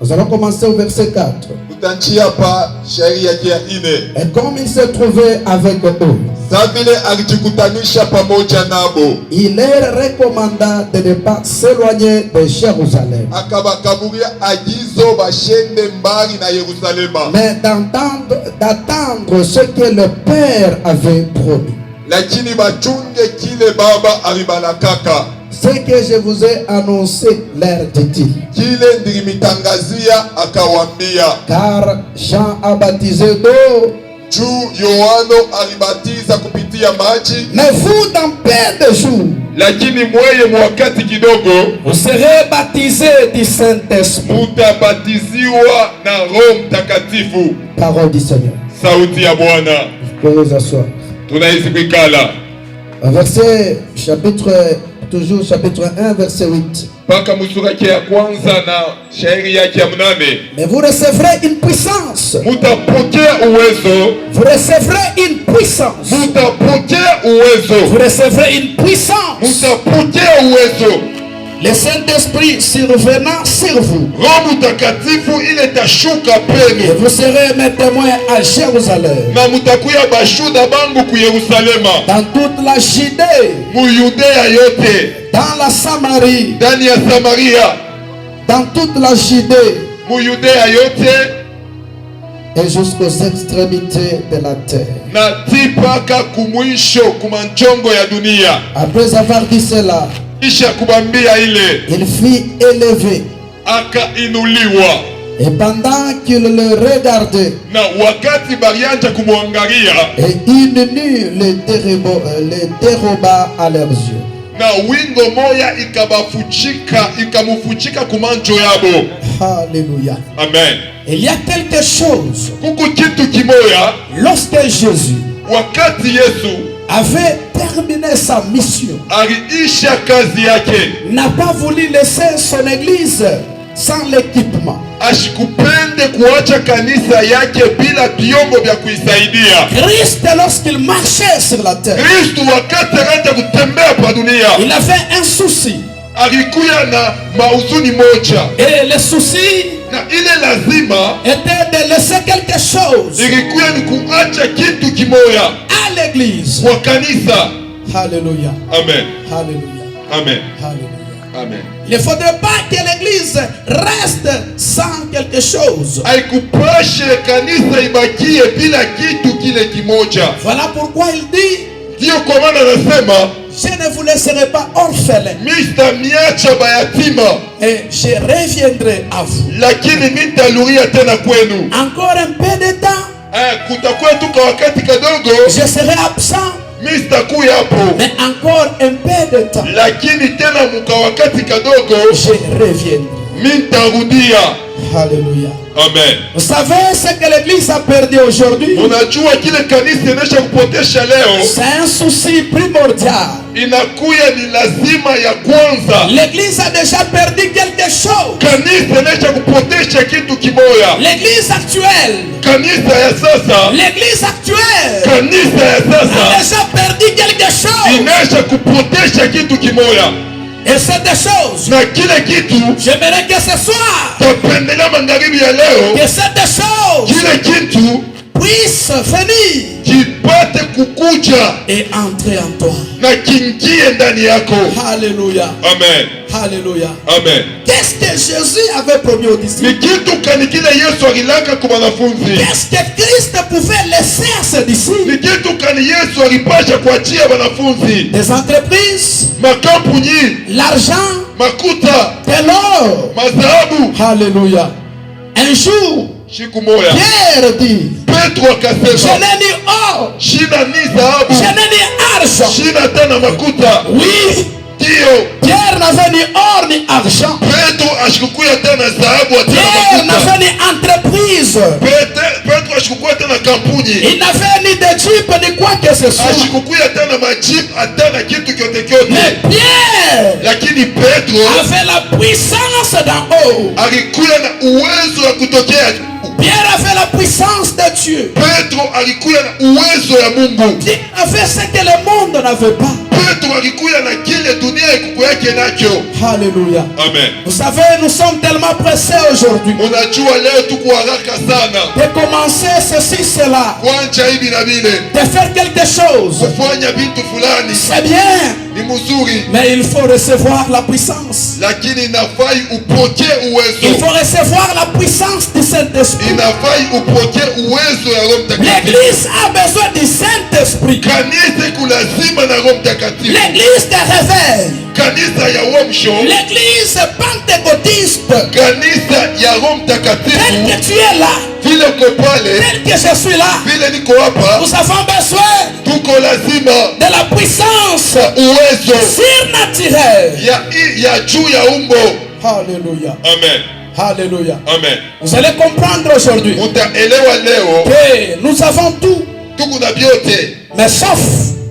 Nous allons commencer au verset 4. Et comme il s'est trouvé avec eux, il leur recommanda de ne pas s'éloigner de Jérusalem, mais d'attendre ce que le Père avait promis. Ce que je vous ai annoncé, leur dit-il. Car Jean a baptisé d'eau, mais vous dans peu de jours, vous serez baptisés du Saint-Esprit. Parole du Seigneur. Vous pouvez vous asseoir. Verset chapitre Toujours chapitre 1, verset 8. Mais vous recevrez une puissance. Vous recevrez une puissance. Vous recevrez une puissance. Le Saint-Esprit survenant sur vous. Et vous serez mes témoins à Jérusalem, dans toute la Judée, dans la Samarie, dans toute la Judée, et jusqu'aux extrémités de la terre. Après avoir dit cela, il fut élevé. Et pendant qu'il le regardait, et une nuit le déroba à leurs yeux. Alléluia. Amen. Il y a quelque chose. Lorsque Jésus avait terminé sa mission, n'a pas voulu laisser son église sans l'équipement. Christ, lorsqu'il marchait sur la terre, il avait un souci. Et le souci était de laisser quelque chose à l'église. Alléluia. Amen. Alléluia. Amen. Alléluia. Amen. Il ne faudrait pas que l'église reste sans quelque chose. Voilà pourquoi il dit, Je ne vous laisserai pas orphelin. Mitamiacha bayatima. Et je reviendrai à vous. Lakini mitaluria tena kwenu. Encore un peu de temps. Kutakuwa tu kwa wakati kadogo. Je serai absent. Mitakuya hapo. Mais encore un peu de temps. Lakini tena muka wakati kadogo. Je reviendrai. Mitarudia. Alléluia. Amen. Vous savez ce que l'église a perdu aujourd'hui? Unajua kile kanisa inaisha kupotesha leo. C'est un souci primordial. Inakuya ni lazima ya kwanza. L'église a déjà perdu quelque chose. Kanisa inaisha kupotesha kitu kimoya. L'église actuelle. Kanisa ya sasa. L'église actuelle. Kanisa ya sasa. A déjà perdu quelque chose. Inaisha kupotesha kitu kimoya. Et cette chose, na kile kitu j'aimerais que ce soir, tapendelea magharibi ya leo, que cette chose kile kitu puisse venir kipate kukuja et entrer en toi. na kingie ndani yako. Alléluia. Amen. Alléluia. Amen. Qu'est-ce que Jésus avait promis aux disciples? Ni kitu kani kile Yesu alilaka kwa wanafunzi? Qu'est-ce que Christ pouvait laisser à ses disciples? Ni kitu kani Yesu alipasha kuachia wanafunzi? Des entreprises, makampuni, l'argent, makuta, de l'or, madhahabu. Alléluia. Un jour, siku moja Pierre dit, Petro akasema, je n'ai ni or, shina ni dhahabu, je n'ai ni argent. shina tena makuta. Oui, Pierre n'avait ni or ni argent. Petro ashikukuya tena dhahabu tena Pierre makuta. n'avait ni entreprise. Petro ashikukuya tena kampuni. Il n'avait ni de jeep ni quoi que ce soit. Ashikukuya tena majip atana kitu kyote kyote. Mais Pierre, lakini Petro avait la puissance d'en haut. alikuya na uwezo wa kutokea. Pierre avait la puissance de Dieu. Petro alikuya na uwezo ya Mungu. Pierre avait ce que le monde n'avait pas. Petro alikuya na kile dunia ikuku yake nacho. Alléluia. Amen. Vous savez, nous sommes tellement pressés aujourd'hui Unajua leo tuko haraka sana de commencer ceci, cela, kuanza hivi na vile, de faire quelque chose. kufanya vitu fulani. C'est bien, Ni mzuri, mais il faut recevoir la puissance. lakini inafai upokee Il uwezo. faut recevoir la puissance du Saint-Esprit. Inafai upokee uwezo ya Roho Mtakatifu. L'église a besoin du Saint-Esprit. Kanisa kulazima na Roho Mtakatifu. L'église de réveil. Kanisa ya uamsho. L'église pentecôtiste. Kanisa ya Roho Tel Mtakatifu. que tu es là, Vile uko pale, tel que je suis là, vile niko hapa, nous avons besoin tuko lazima de la puissance uwezo surnaturelle. ya juu ya umbo. Alléluia. Amen. Alléluia. Amen. Vous allez comprendre aujourd'hui Utaelewa leo que nous avons tout, tuko na vyote, mais sauf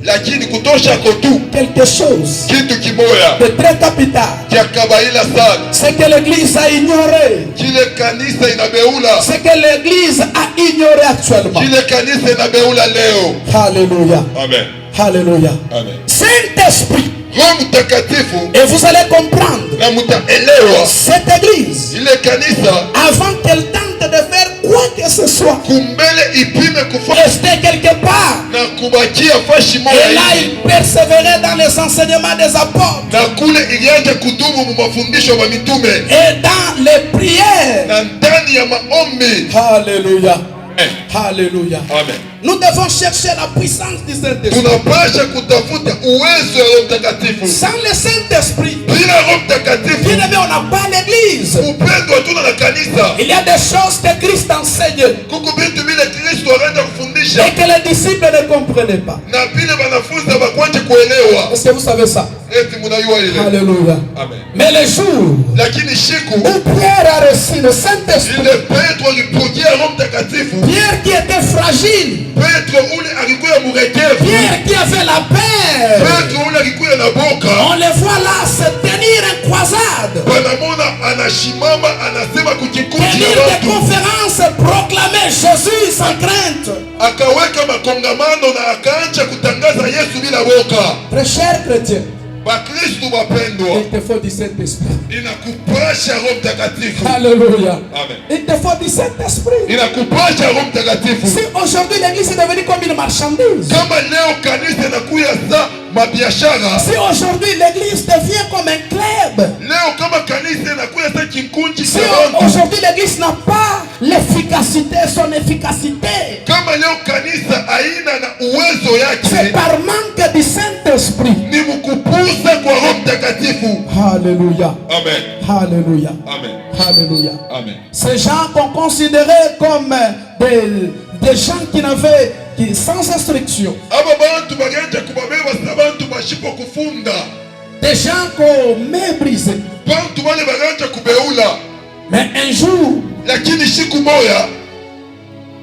lakini kutosha ko tu quelque chose kitu kimoya de très capital. kya kabaila sana, Ce que l'église a ignoré, kile kanisa inabeula, ce que l'église a ignoré actuellement. kile kanisa inabeula leo. Alléluia. Amen. Alléluia. Amen. Saint-Esprit. Roho Mtakatifu, Et vous allez comprendre na mutaelewa cette église, ile kanisa avant qu'elle tente de faire quoi que ce soit, kumbele ipime kufanya rester quelque part. na kubakia fashi Et moja là, hivi, il persévérait dans les enseignements des apôtres na kule ilianza kudumu mu mafundisho ya mitume et dans les prières. na ndani ya maombi. Alléluia. Amen. Alléluia. Amen. Nous devons chercher la puissance du Saint-Esprit. Tunapasha kutafuta uwezo wa Roho Mtakatifu. Sans le Saint-Esprit, Bila Roho Mtakatifu bien aimé, on n'a pas l'église. upendo hatuna na kanisa. Il y a des choses que Christ enseigne Kuko vitu vile Kristo anaenda kufundisha et que les disciples ne comprenaient pas. na vile wanafunzi hawakwanje kuelewa. Est-ce que vous savez ça? Eti mnajua ile. Alléluia. Amen. Mais le jour Lakini siku où Pierre a reçu le Saint-Esprit, ile Petro alipokea Roho Mtakatifu, Pierre qui était fragile, Petro ule alikuwa mrekevu, Pierre qui avait la peur, Petro ule alikuwa na boka. on le voit là se tenir en croisade, Wanamona anashimama anasema kukikundi tenir ya des watu, conférences, proclamer Jésus sans crainte. akaweka makongamano na akaanza kutangaza Yesu bila boka. Très cher chrétien, Bakristu wapendwa, il te faut du Saint-Esprit. inakupasha Roho Mtakatifu. Alléluia. Amen. Il te faut du Saint-Esprit. Inakupasha Roho Mtakatifu. Si aujourd'hui l'église est devenue comme une marchandise, Kama leo kanisa inakuya za mabiashara, si aujourd'hui l'église devient comme un club, leo kama kanisa inakuya za kikunji si cha watu, aujourd'hui l'église n'a pas l'efficacité, son efficacité, kama leo kanisa haina na uwezo c'est yake, par manque du Saint-Esprit. Saint-Esprit. ni mkupusa kwa Roho Mtakatifu. Alléluia. Amen. Alléluia. Amen. Alléluia. Amen. Ces gens qu'on considérait comme des gens qui n'avaient sans instruction. Aba bantu bagenda kubabeba sabantu bashipo kufunda. Des gens qu'on méprisait. Bantu bale bagenda kubeula. Mais un jour, Lakini siku moya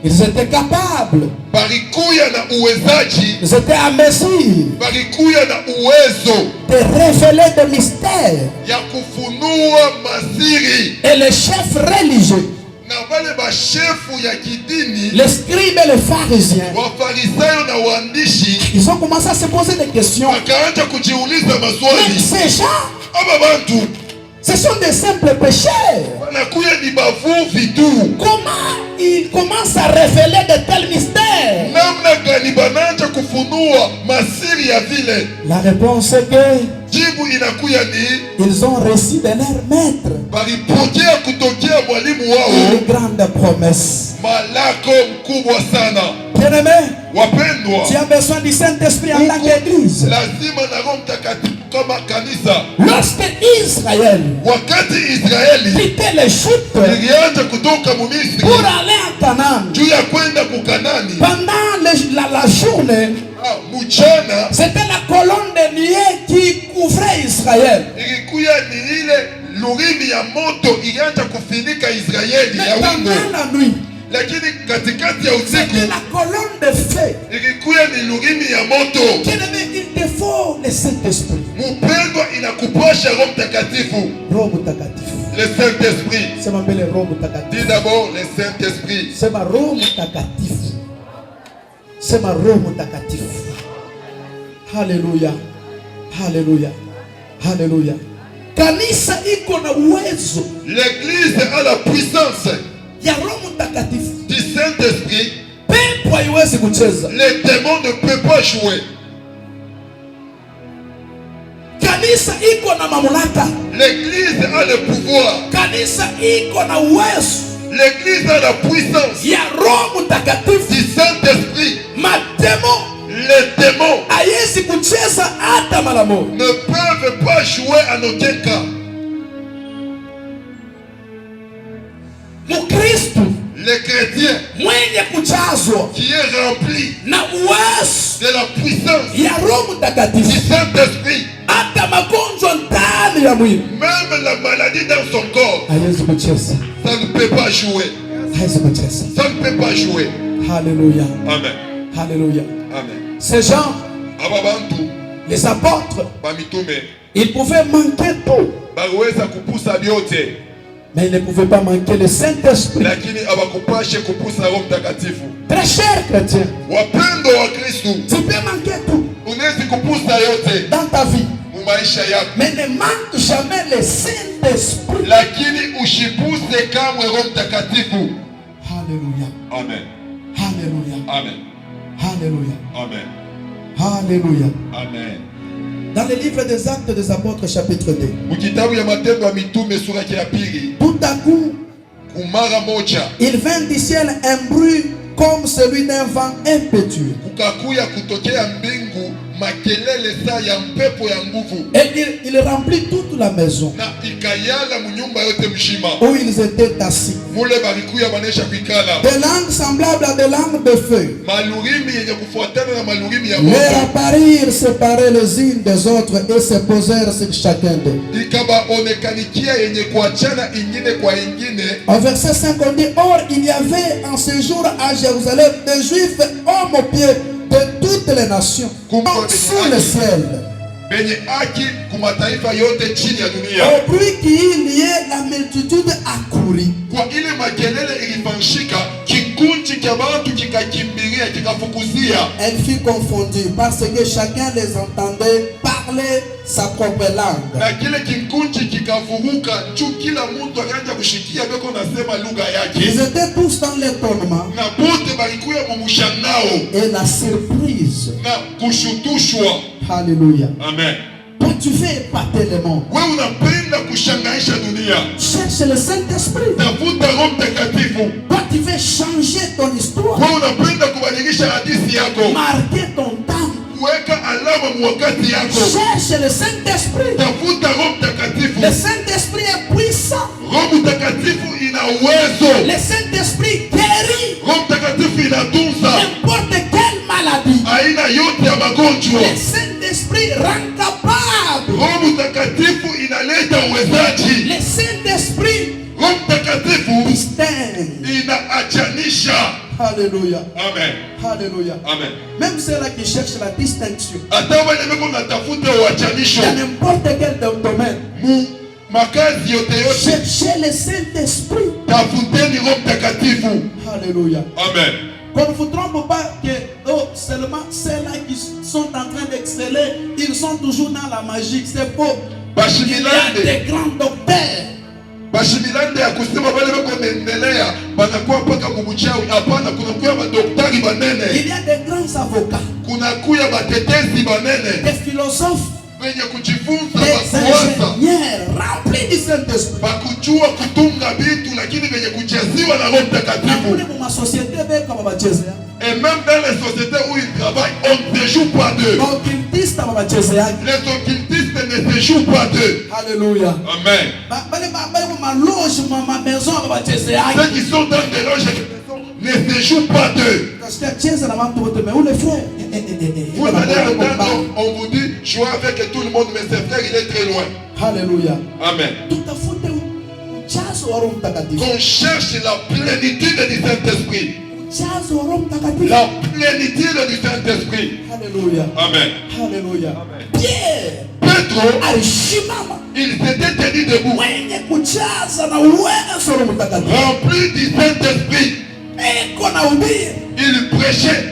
ils étaient capables. balikuya na uwezaji, Ils étaient à mesure balikuya na uwezo de révéler des mystères. ya kufunua masiri. Et les chefs religieux, Na wale bashefu ya kidini, les scribes et les pharisiens, wafarisayo na waandishi ils ont commencé à se poser des questions. wakaanza kujiuliza Mais maswali. ces gens, Aba bantu ce sont des simples pécheurs. wanakuya ni bavuvi tu. Comment ils commencent à révéler de tels mystères? Namna gani banaanza kufunua masiri ya vile? La réponse est que Jibu inakuya ni ils ont reçu de leur maître balipokea kutokea mwalimu wao une grande promesse. malako mkubwa sana. Bien-aimé, Wapendwa, tu as besoin du Saint-Esprit en tant qu'Église. lazima na Roho Mtakatifu kama kanisa. Lorsque Israël Wakati Israeli quittait l'Égypte ilianza kutoka Misri pour aller à Canaan, juu ya kwenda kukanani, pendant la journée, mchana c'était la colonne de nuée qui couvrait Israël. ilikuya ni ile lurimi ya moto ilianza kufinika Israeli Mais ya wingo, pendant la nuit, lakini katikati ya usiku c'était la colonne de feu. ilikuya ni lurimi ya moto. Bien-aimé, il te faut le Saint-Esprit. Mpendwa, inakupasha Roho Mtakatifu, Roho Mtakatifu. le Saint-Esprit. Sema mbele Roho Mtakatifu. Dis d'abord le Saint-Esprit. Sema Roho Mtakatifu. Sema Roho Mtakatifu. Haleluya. Haleluya. Haleluya. Kanisa iko na uwezo L'église a la puissance ya Roho Mtakatifu. du Saint-Esprit. Pepo haiwezi kucheza. Les démons ne peuvent pas jouer. Kanisa iko na mamlaka. L'église a le pouvoir. Kanisa iko na uwezo L'église a la puissance ya Roho Mtakatifu. du Saint-Esprit. Mademo Les démons haiwezi kucheza hata mara moja. ne peuvent pas jouer en aucun cas. Mkristo Les chrétiens mwenye kujazwa qui est rempli na uwezo de la puissance ya Roho du Mtakatifu, Saint-Esprit, hata magonjwa ndani ya mwili même la maladie dans son corps, haiwezi kucheza, ça ne peut pas jouer. haiwezi kucheza. Ça ne peut pas jouer. Haleluya, Amen. haleluya. Amen. Ces gens, Aba bantu les apôtres, bamitume ils pouvaient manquer tout, baweza kupusa vyote, mais ils ne pouvaient pas manquer le Saint-Esprit. lakini abakupashe kupusa Roho Mtakatifu. Très cher chrétien, Wapendo wa Kristo, tu peux manquer tout unaweza kupusa yote dans ta vie, mu maisha yako, mais ne manque jamais le Saint-Esprit. lakini ushipuse kamwe Roho Mtakatifu. Alléluia, Amen. alléluia, Amen. alléluia, Amen. alléluia. Amen. Dans le livre des Actes des Apôtres, chapitre 2, Mukitabu ya Matendo ya Mitume sura ya pili, tout à coup, kumara moja il vint du ciel un bruit comme celui d'un vent impétueux. kukakuya kutokea mbingu makelele saa ya mpepo ya nguvu, Et il remplit toute la maison na ikayala munyumba yote mshima. où ils étaient assis. Mule balikuya banesha kuikala Des langues semblables à des langues de feu malurimi yenye kufuatana na malurimi ya leur moto apparurent séparées les unes des autres et se posèrent sur chacun d'eux. ikabaonekanikia yenye kuachana ingine kwa ingine. Au verset 5, on dit: Or, il y avait en ce jour à Jérusalem des Juifs hommes au pied de toutes les nations, sous le ciel. Benye haki kumataifa yote chini ya dunia. Au bruit qui y liait, la multitude accourit. Kwa ile makelele ilifanshika, kikundi cha watu kikakimbilia kikafukuzia. Elle fut confondue parce que chacun les entendait parler sa propre langue. Na kile kikundi kikavuruka juu, kila mtu akaanza kushikia beko nasema lugha yake. Ils étaient tous dans l'étonnement Na bote balikuya mumushangao et la surprise. na kushutushwa. Alléluia. Amen. Toi, tu veux épater le monde. Wewe unapenda kushangaisha dunia, Cherche le Saint-Esprit. tafuta Roho Mtakatifu. Toi, tu veux changer ton histoire. Wewe unapenda kubadilisha hadithi yako, Marquer ton temps kuweka alama mwakati yako. Cherche le Saint-Esprit. Tafuta Roho Mtakatifu. Le Saint-Esprit est puissant. Roho Mtakatifu ina uwezo. Le Saint-Esprit guérit. Roho Mtakatifu inatunza N'importe quelle maladie. aina yote ya magonjwa. Le Saint-Esprit rend capable. Roho Mtakatifu inaleta uwezaji. Le Saint-Esprit Roho Mtakatifu distingue. inaachanisha. Alléluia. Amen. Alléluia. Amen. Même ceux-là qui cherchent la distinction. Hata wale ambao wanatafuta uachanisho Dans n'importe quel domaine. mu makazi yote yote, Cherchez le Saint-Esprit. tafuteni Roho Mtakatifu. Alléluia. Amen. Qu'on ne vous trompe pas que seulement ceux-là qui sont en train d'exceller, ils sont toujours dans la magie. C'est faux. Il y a des grands docteurs. Bashimilande ya kusema wale wako wanaendelea banakuwa mpaka mbuchawi. Hapana, kuna kuya madaktari banene. Il y a des grands avocats. Kuna kuya batetezi banene. Des philosophes. Wenye kujifunza Des bakuwaza. ingénieurs remplis du Saint-Esprit. Bakujua kutunga vitu lakini wenye kujaziwa na Roho Mtakatifu. Et même dans les sociétés où ils travaillent, on ne joue pas d'eux. Les occultistes ne se jouent pas d'eux. Alléluia. Amen. Ceux qui sont dans des loges ne se jouent pas d'eux. Vous allez entendre, on vous dit, jouez avec tout le monde, mais c'est frère, il est très loin. Alléluia. Amen. Qu'on cherche la plénitude du Saint-Esprit. La plénitude du Saint-Esprit. Alléluia. Amen. Alléluia. Amen. Pierre, Pétro, il s'était tenu debout, rempli du Saint-Esprit. Il prêchait.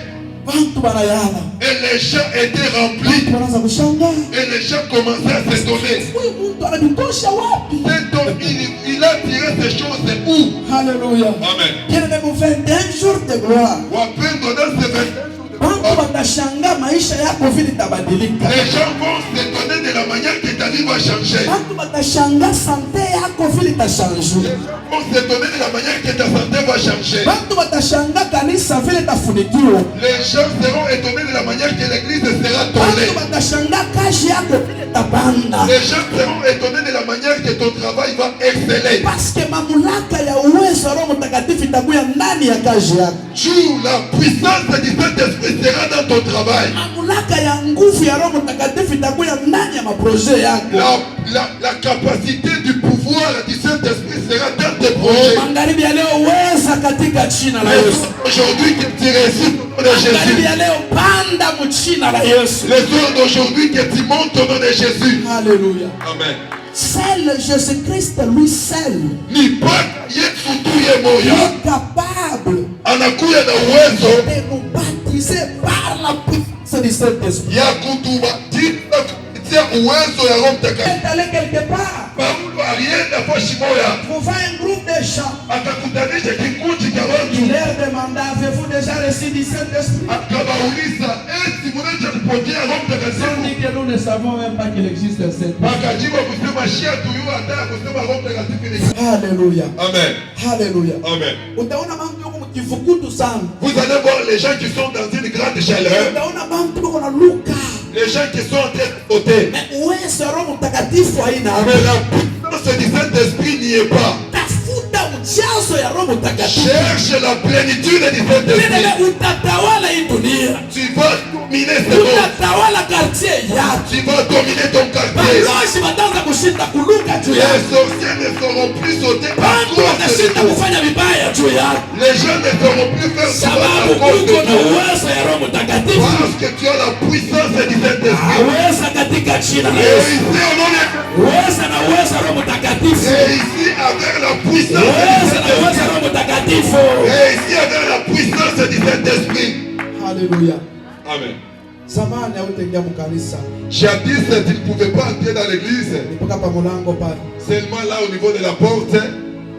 Et les gens étaient remplis. Et les gens commençaient à s'étonner. Cet homme, il a tiré ces choses où? Alléluia. Amen. Bien-aimé, vous faites un jour de gloire. Ou après, dans ces 21 jours de gloire, les gens vont s'étonner de la manière que ta vie va changer. Les gens vont s'étonner de la manière que ta santé va changer. Les gens seront étonnés de la manière que l'église sera tournée. Les gens seront étonnés de la manière que ton travail va exceller. Joue la puissance du Saint-Esprit sera dans ton travail. La capacité du pouvoir du Saint-Esprit sera dans tes projets. Aujourd'hui, que tu réussis au nom de Jésus. Les jours d'aujourd'hui, que tu montes au nom de Jésus. Alléluia. Amen. Seul Jésus-Christ, lui seul, Ni pas Yesu tu ye moya. est capable Anakuya na uwezo de nous baptiser par la puissance du Saint-Esprit. ya kutubatisha kupitia uwezo ya Roho Mtakatifu. Allez quelque part, Paulo alienda kwa Shimoya vous faites un groupe de chants. akakutanisha kikundi cha watu, Il leur demanda, avez-vous déjà reçu du Saint-Esprit? akawauliza eti mnaja kupokea Roho Ils ont Mtakatifu? dit que nous ne savons même pas qu'il existe un Saint-Esprit. Akajibu kusema shia tuyu hata kusema Roho Mtakatifu ni. Alléluia. Amen. Alléluia. Amen. Utaona bantu yuko mkifukutu sana. Vous allez voir les gens qui sont dans une grande chaleur, Utaona bantu yuko na luka. les gens qui sont en train de sauter. Mais uwezo wa Roho Mtakatifu haina. Mais la puissance du Saint-Esprit n'y est pas. Tafuta ujazo ya Roho Mtakatifu. Cherche la plénitude du Saint-Esprit. Utatawala hii dunia. Tu vas dominer ce monde. Utatawala quartier yako. Tu vas dominer ton quartier. Balozi wataanza kushinda kuluka juu Les yako. sorciers ne seront plus sautés à Bantu cause de watashinda toi. kufanya vibaya juu yako. Les gens ne seront plus faire du mal Sababu à cause de uko na toi. uwezo ya Roho Mtakatifu. Parce que tu as la puissance du Saint-Esprit. Aweza katika jina la Et Yesu. ici, au nom de Uweza na uwezo wa Roho Mtakatifu. et ici, avec la puissance du Uweza na uwezo wa Saint-Esprit. Roho Mtakatifu. Et ici, avec la puissance du Saint-Esprit. Haleluya. Amen. Zamani hautaingia mkanisa. Jadis, tu ne pouvais pas entrer dans l'église. Nipoka pa mlango pale. Seulement là, au niveau de la porte,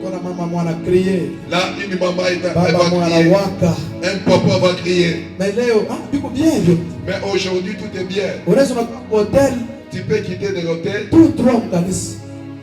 Kuna mama mwana crier. là, une maman elle Baba va mwana crier. waka. Un papa va crier. Mais leo, biko bien hivyo. Mais aujourd'hui, tout est bien. Unaweza kuwa hotel Tu peux quitter de l'hôtel. tu trois mkanisa.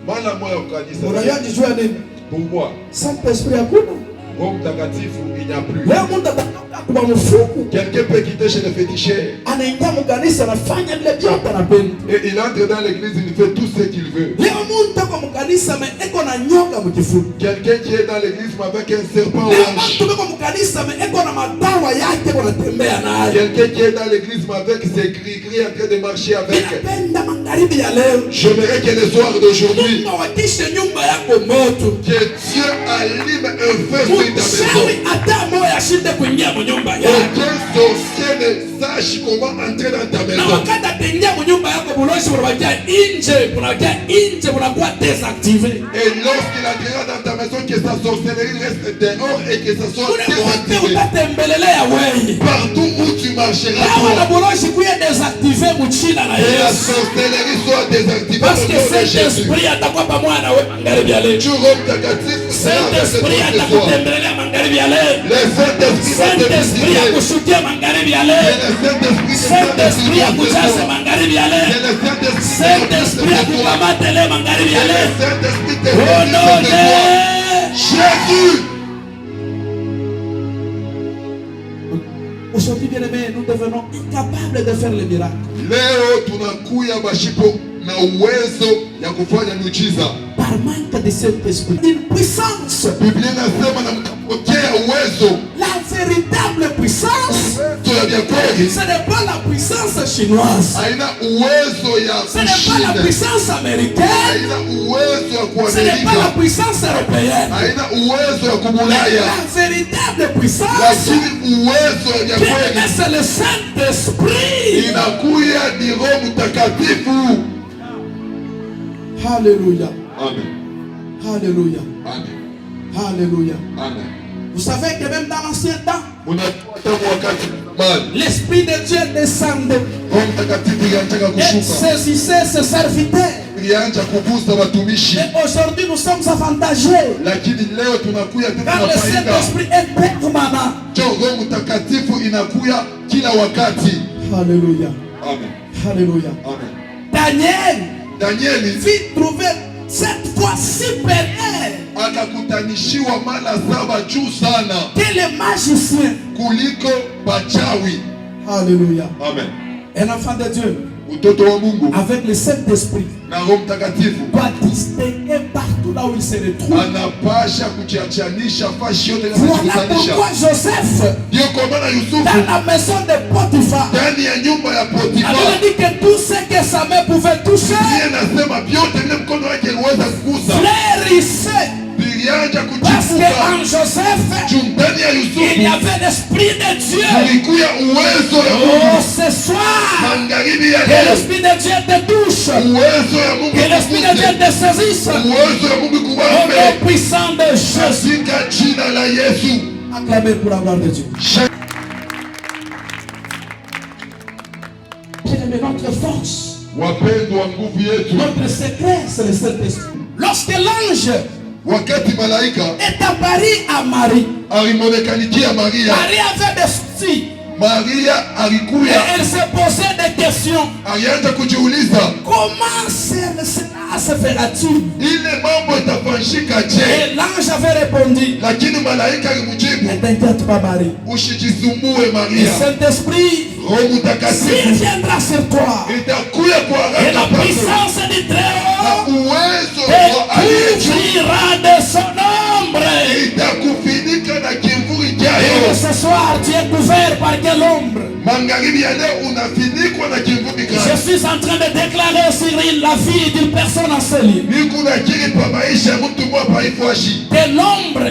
Mala moya ukanisa. Unajua nini? Pourquoi? Saint-Esprit hakuna. Roho Mtakatifu il n'y a plus. Leo mtu atatoka kwa mfuku. Quelqu'un peut quitter chez le féticheur. Anaingia mkanisa anafanya vile vyote anapenda. Et il entre dans l'église, il fait tout ce qu'il veut. Leo mtu kwa mkanisa eko na nyoka mkifuku. Quelqu'un qui est dans l'église mais avec un serpent au Leo hanche. mtu kwa mkanisa eko na madawa yake anatembea nayo. Quelqu'un qui est dans l'église mais avec ses gris-gris en train de marcher avec. Napenda magharibi ya leo. J'aimerais que le soir d'aujourd'hui, Mungu wakishe nyumba yako moto. que Dieu allume un feu sur ta maison. Mchawi hata moyo ashinde kuingia mnyumba yako. Aucun sorcier ne sache comment entrer dans ta Na maison. wakati ataingia mnyumba yako buloshi unabakia nje unakuwa désactivé. Et lorsqu'il entrera dans ta maison, que sa sorcellerie reste dehors et que ça soit Kule wote désactivé. utatembelelea wewe. Partout où tu marcheras, Kama na toi, buloshi kuye désactivé mchina na et la Yesu. sorcellerie soit désactivée Parce au que nom de cet Jésus. esprit atakuwa pamoja na wewe magharibi ya leo. Tu Rome Tagatif sera Cet avec esprit toi ce soir. atakutembelelea magharibi ya leo. Le Saint-Esprit va te Cet esprit visiter. akushukia magharibi ya Et leo. le Saint-Esprit te Cet va esprit te akujaze visiter. magharibi ya leo. Et le Saint-Esprit Cet te esprit visite toi. akukamate leo magharibi ya Et le leo. Saint-Esprit te Au nom visite de toi. Jésus. Aujourd'hui, bien-aimés, nous devenons incapables de faire les miracles. Leo tunakuya bashipo na uwezo ya kufanya miujiza. Par manque de cet esprit. Une puissance. Biblia inasema na mkapokea uwezo. La véritable puissance. Uwezo ya vya kweli. Ce n'est pas la puissance chinoise. Haina uwezo ya Ce n'est pas la kushinda. puissance américaine. Haina uwezo ya Ce n'est pas la kuamerika. puissance européenne. Haina uwezo ya Mais kubulaya. la véritable puissance, Lakini uwezo ya vya kweli c'est le Saint-Esprit. inakuya ni Roho Mtakatifu. Alléluia. Amen. Alléluia. Amen. Alléluia. Amen. Vous savez que même dans l'ancien temps, Unajua tangu wakati mali l'Esprit de Dieu descendait Roho Mtakatifu ilianza et kushuka. saisissait ses serviteurs. Ilianza kugusa watumishi. Mais aujourd'hui, nous sommes avantagés. Lakini leo tunakuya tena Car na le faida. Saint-Esprit est permanent. Jo, Roho Mtakatifu inakuya kila wakati. Alléluia. Amen. Alléluia. Amen. Daniel Danieli vit trouver cette fois supérieure akakutanishiwa mara 7 juu sana que les magiciens. kuliko bachawi. Alléluia. Amen. Un enfant de Dieu Mtoto wa Mungu avec le Saint-Esprit na Roho Mtakatifu doit distinguer partout là où il se retrouve. anapasha kujiachanisha fashi yote Voilà inayokutanisha. pourquoi Joseph, Ndio kwa maana Yusufu dans la maison de Potiphar, ndani ya nyumba ya Potifa avait dit que tout ce que sa main pouvait toucher yeye anasema vyote vile mkono wake uliweza kugusa fleurissait. vilianza Parce kuchipuka. qu'en Joseph, Juu ndani ya il y Yusufu avait l'Esprit de Dieu. kulikuya uwezo ya Oh, Mungu. ce soir, Magharibi ya que leo l'Esprit de Dieu te touche. uwezo ya Mungu Que l'Esprit de Dieu kuguse. te saisisse. Uwezo ya Mungu Au nom kubambe puissant de Jésus. katika jina la Yesu. Acclamez pour la gloire de Dieu. Bien-aimé, notre force, Wapendwa, nguvu yetu, notre secret, c'est le Saint-Esprit. Lorsque l'ange wakati malaika est apparu à Marie, alimonekanikia Maria, Marie avait des soucis. Maria Et alikuya elle se posait des questions. alianza kujiuliza Comment cela se fera-t-il? ile mambo itafanyika je? Et l'ange avait répondu, Lakini malaika ne alimjibu, t'inquiète pas Marie. usijisumbue Le Maria, Saint-Esprit, Roho s'il Mtakatifu viendra sur toi, itakuya kwa et haraka la kwako, puissance du na Très-Haut uwezo te wa aliye juu couvrira de son ombre. itakufinika na kivuli Et chayo. ce soir, tu es couvert par quelle ombre? Magharibi ya leo unafinikwa na kivuli Je gani? suis en train de déclarer sur la vie d'une personne en ce lieu Niko nakiri pa maisha ya mtu mmoja paifwashi que l'ombre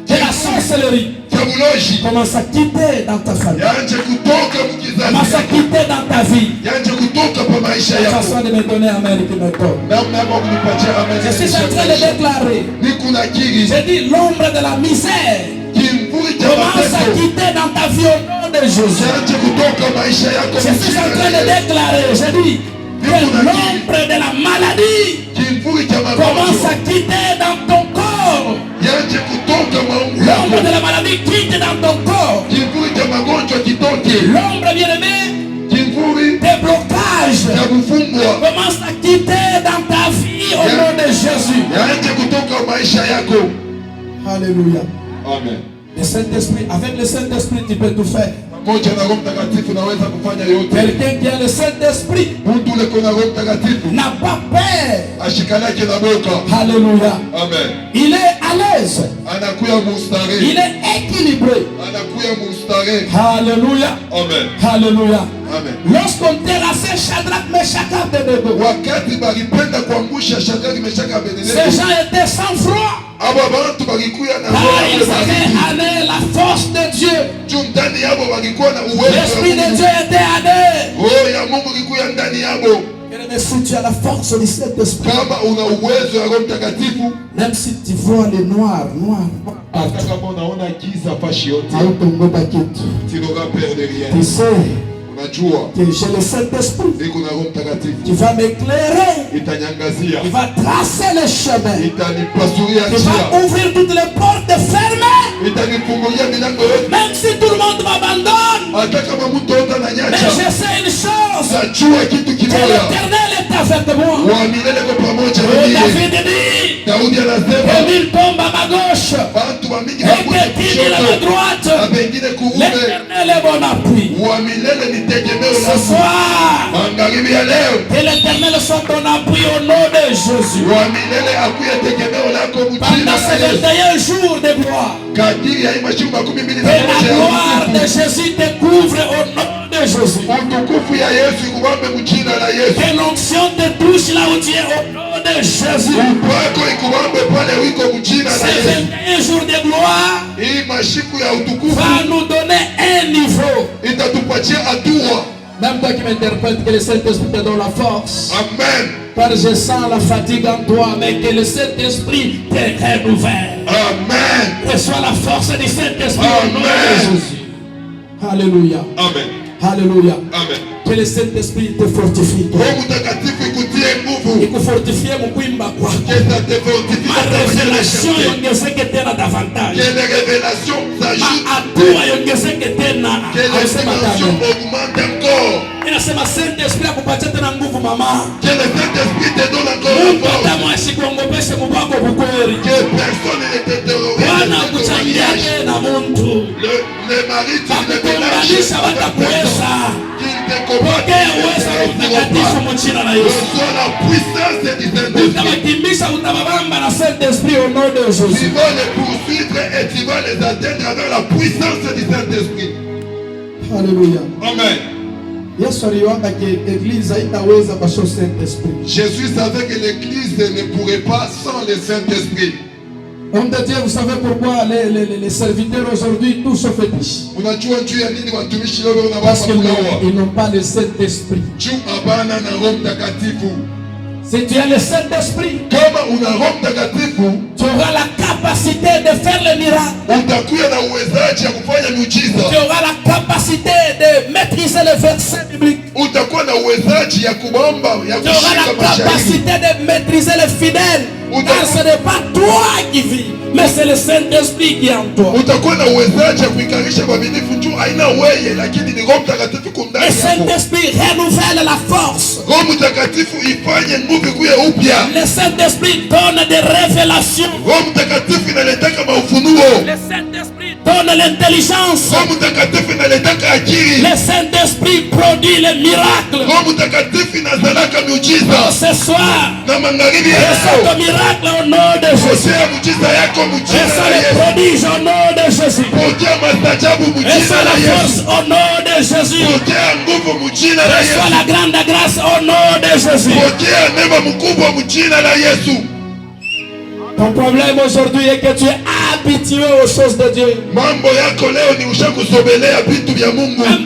de la sorcellerie chabuloji commence à quitter dans ta famille, yanje kutoka mkizazi commence à yako, quitter dans ta vie. yanje kutoka pa maisha La yako. façon de me donner amen qui me donne. Namna yako kunipatia amen. Je suis en train de déclarer, Niko nakiri j'ai dit l'ombre de la misère kimvuli cha commence à mateso quitter dans ta vie au nom de Jésus. yanje kutoka maisha yako. Je suis en train de déclarer, j'ai dit que l'ombre de la maladie Kimvuli cha commence magonjwa à quitter dans ton corps. yanje kutoka maungu L'ombre de yako. la maladie quitte dans ton corps. Kimvuli cha magonjwa kitoke. L'ombre bien-aimé Kimvuli des blocages cha kufungwa commence à quitter dans ta vie au nom de Jésus. yanje kutoka maisha yako. Alléluia. Amen. Le Saint-Esprit, avec le Saint-Esprit, tu peux tout faire. Quelqu'un qui a le Saint-Esprit n'a pas peur. Alléluia. Amen. Il est à l'aise. Il est équilibré. Alléluia. Amen. Alléluia. Amen. Lorsqu'on terrassait Shadrach, Meshach, Abednego, ces gens étaient sans froid. Ils avaient amené la force de Dieu. L'Esprit de Dieu était à eux. Mais si tu as la force de cet esprit, même si tu vois le noir, tu sais que j'ai le Saint-Esprit qui va m'éclairer, qui va tracer le chemin, qui va ouvrir toutes les portes fermées. Même si tout le monde m'abandonne, mais je sais une chose, que l'Éternel est avec moi. David dit, comme il tombe à ma gauche et que il est à ma droite, l'Éternel est mon appui. Ce soir, que l'Éternel soit ton appui au nom de Jésus. Pendant ces 21 jours de gloire, que la gloire de Jésus te couvre au nom de Jésus. Que l'onction te touche là où tu es au nom de Jésus. Ces 21 jours de gloire va nous donner un niveau. Même toi qui m'interprète, que le Saint-Esprit te donne la force. Amen. Car je sens la fatigue en toi, mais que le Saint-Esprit te renouvelle. Amen. Reçois la force du Saint-Esprit au nom de Jésus. Alléluia. Amen. Alléluia. Amen. Que le Saint-Esprit te fortifie. Il te fortifie mon kuimba quoi. Ma révélation yongeze que t'es davantage. Que les révélations s'ajoutent. Atua yongeze que t'es na. Que les dimensions augmentent encore. Inasema Saint-Esprit akupatia tena nguvu mama. Que le Saint-Esprit te donne encore la force. Kama asikuongopeshe mbako bukweli. Que personne ne te terrorise. Bwana akuchangiake na muntu. Le mari tu ne te lâches pas. Pokea uwezo wa Mtakatifu mchina na Yesu. Utawakimbisha, utababamba na Saint-Esprit au nom de Jésus. Tu vas les poursuivre et tu vas les atteindre avec la puissance du Saint-Esprit. Alléluia. Amen. Jésus savait que l'église ne pourrait pas sans le Saint-Esprit. Homme de Dieu, vous savez pourquoi les serviteurs aujourd'hui tous se fétichent? Parce qu'ils n'ont pas le Saint-Esprit. Si tu as le Saint-Esprit, tu auras la capacité de faire le miracle. Tu auras la capacité de maîtriser le verset biblique. Tu auras la capacité de maîtriser les fidèles. Car ce n'est pas toi qui vis, mais c'est le Saint-Esprit qui est en toi. Le Saint-Esprit renouvelle la force. Le Saint-Esprit donne des révélations. Le Saint-Esprit donne l'intelligence. Le Saint-Esprit produit les miracles. Ce soir, reçois ton miracle au nom de Jésus. Reçois les prodiges au nom de Jésus. Reçois la force au nom de Jésus. Reçois la grande grâce au nom de Jésus. Ton problème aujourd'hui est que tu es habitué aux choses de Dieu. Même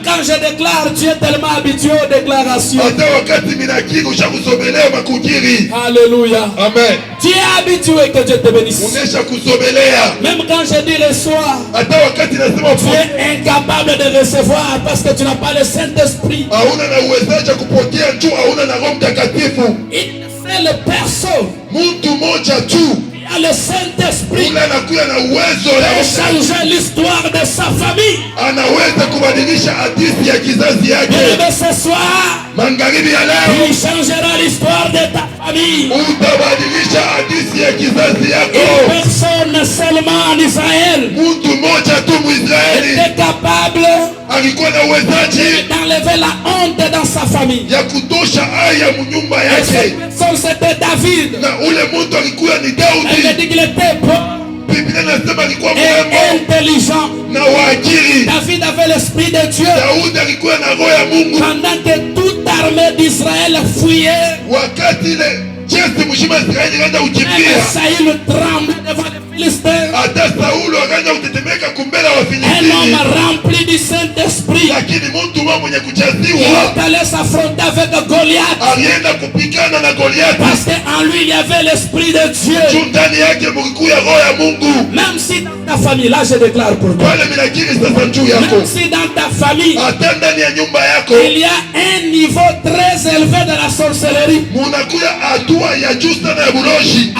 quand je déclare, tu es tellement habitué aux déclarations. Alléluia. Amen. Tu es habitué que Dieu te bénisse. Même quand je dis reçois, tu es incapable de recevoir parce que tu n'as pas le Saint-Esprit. Une seule personne le Saint-Esprit peut changer l'histoire de sa famille. Et ce soir, il changera l'histoire de ta famille. Une personne un seulement en Israël était capable d'enlever la honte dans sa famille. Et cette personne, c'était David. Elle dit qu'il était bon et intelligent. David avait l'esprit de Dieu. Pendant que toute armée d'Israël fuyait, Saül tremblait devant les Philistins. Un homme rempli du Saint-Esprit, il est allé s'affronter avec Goliath, parce qu'en lui il y avait l'Esprit de Dieu. Même si dans ta famille, là je déclare pour toi, même si dans ta famille il y a un niveau très élevé de la sorcellerie,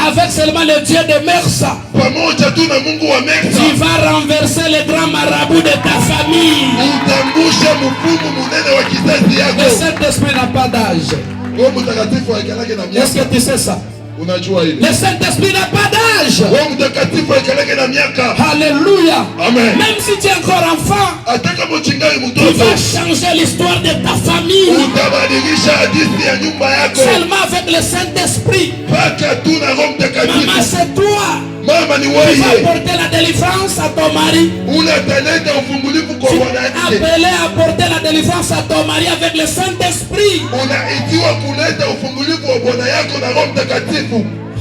avec seulement le Dieu de Mersa, tu vas renverser les grands marabouts de ta famille. Le Saint-Esprit n'a pas d'âge. Est-ce que tu sais ça? Le Saint-Esprit n'a pas d'âge. Alléluia. Amen. Même si tu es encore enfant, tu vas changer l'histoire de ta famille seulement avec le Saint-Esprit. Maman, c'est toi. Tu vas apporter la délivrance à ton mari. Tu es appelé à apporter la délivrance à ton mari avec le Saint-Esprit.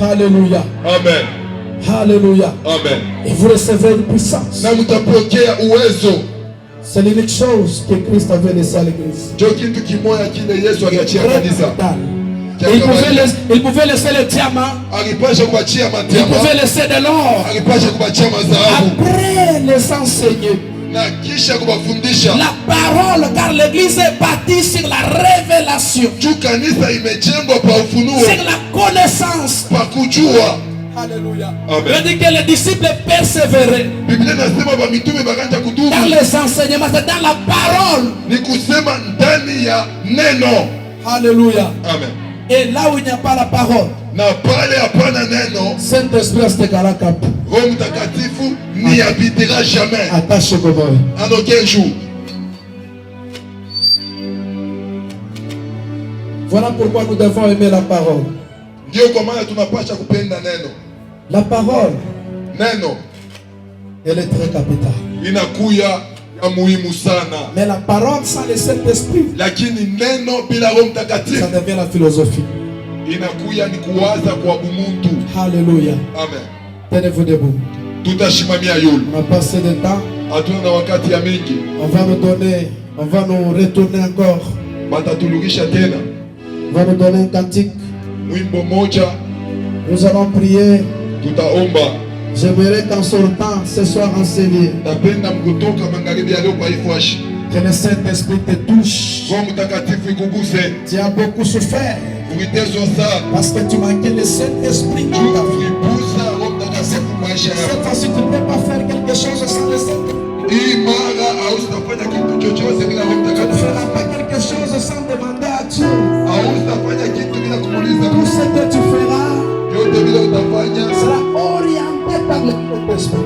Alléluia. Amen. Alléluia. Amen. Et vous recevrez une puissance. C'est l'unique chose que Christ avait laissé à l'église. Il pouvait laisser le diamant. Il pouvait laisser de l'or. Après les enseigner la parole, car l'église est bâtie sur la révélation, sur la connaissance. Alléluia. Il dit que les disciples persévéraient dans les enseignements, c'est dans la parole. Alléluia. Amen. Et là où il n'y a pas la parole, Saint-Esprit restéra cap. N'y habitera jamais. Attache en aucun jour. Voilà pourquoi nous devons aimer la parole. La parole, elle est très capitale. Mais la parole sans le Saint-Esprit, ça devient la philosophie. Alléluia. Amen. Tenez-vous debout. On a passé de temps. On va nous donner, on va nous retourner encore. On va nous donner un cantique. Nous allons prier. J'aimerais qu'en sortant ce soir enseigné, que le Saint-Esprit te touche. Tu as beaucoup souffert parce que tu manquais le Saint-Esprit dans ta vie. Cette fois-ci, tu ne peux pas faire quelque chose sans le Saint-Esprit. Tu ne feras pas quelque chose sans demander à Dieu. Tout ce que tu feras sera orienté par le Saint-Esprit.